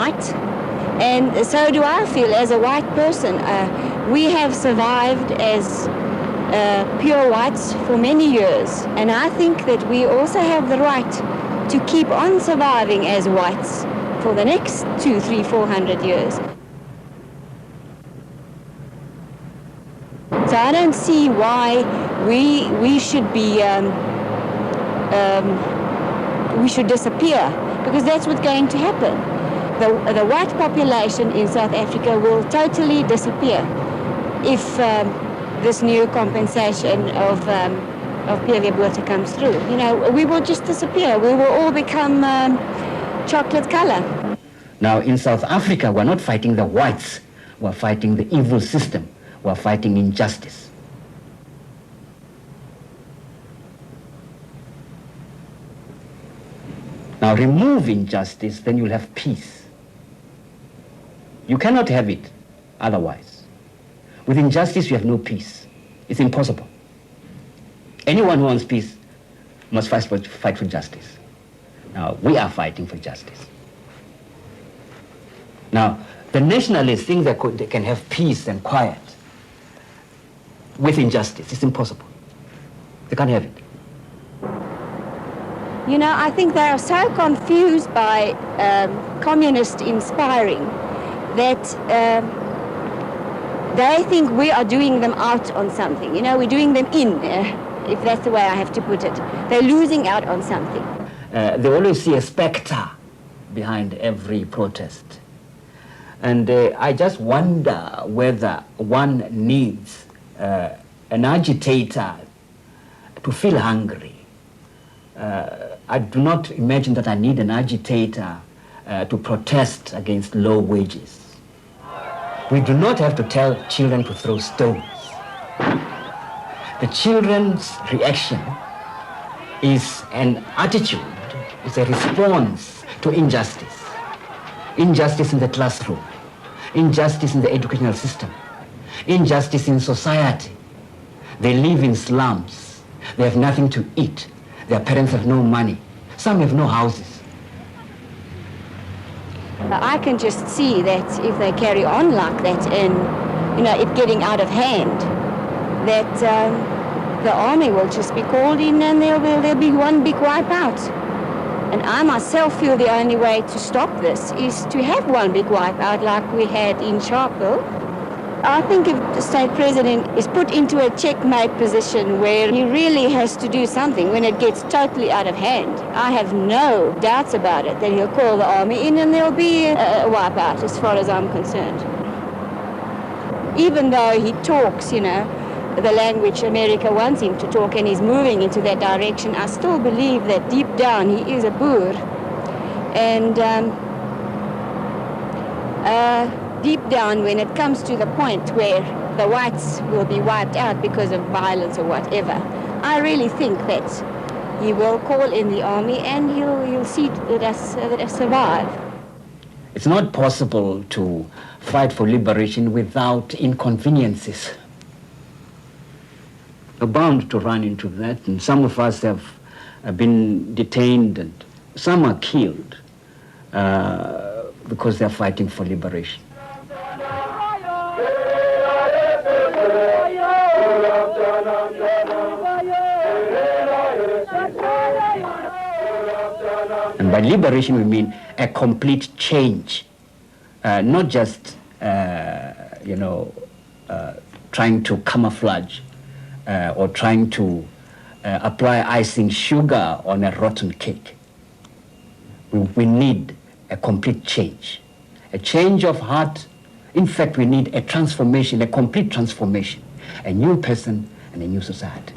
white, and so do I feel as a white person. We have survived as pure whites for many years, and I think that we also have the right to keep on surviving as whites for the next 200, 300, 400 years. So I don't see why we should be we should disappear, because that's what's going to happen. The white population in South Africa will totally disappear if this new compensation of PVB comes through. You know, we will just disappear. We will all become chocolate color. Now in South Africa, we're not fighting the whites, we're fighting the evil system, we're fighting injustice. Now remove injustice, then you'll have peace. You cannot have it otherwise. With injustice, you have no peace. It's impossible. Anyone who wants peace must first fight for justice. Now, we are fighting for justice. Now, the nationalists think they can have peace and quiet with injustice. It's impossible. They can't have it. You know, I think they are so confused by communist inspiring that they think we are doing them out on something. You know, we're doing them in, if that's the way I have to put it. They're losing out on something. They always see a specter behind every protest. And I just wonder whether one needs an agitator to feel hungry. I do not imagine that I need an agitator to protest against low wages. We do not have to tell children to throw stones. The children's reaction is an attitude, is a response to injustice. Injustice in the classroom, injustice in the educational system, injustice in society. They live in slums. They have nothing to eat. Their parents have no money. Some have no houses. I can just see that if they carry on like that and, you know, it getting out of hand, that the army will just be called in and there'll be one big wipeout. And I myself feel the only way to stop this is to have one big wipeout like we had in Sharpeville. I think if the state president is put into a checkmate position where he really has to do something when it gets totally out of hand, I have no doubts about it that he'll call the army in and there'll be a wipeout as far as I'm concerned. Even though he talks, you know, the language America wants him to talk and he's moving into that direction, I still believe that deep down he is a Boer. And deep down, when it comes to the point where the whites will be wiped out because of violence or whatever, I really think that he will call in the army and he'll see that us survive. It's not possible to fight for liberation without inconveniences. We're bound to run into that, and some of us have been detained and some are killed because they're fighting for liberation. And by liberation we mean a complete change, not just trying to camouflage or trying to apply icing sugar on a rotten cake. We need a complete change, a change of heart. In fact, we need a transformation, a complete transformation, a new person and a new society.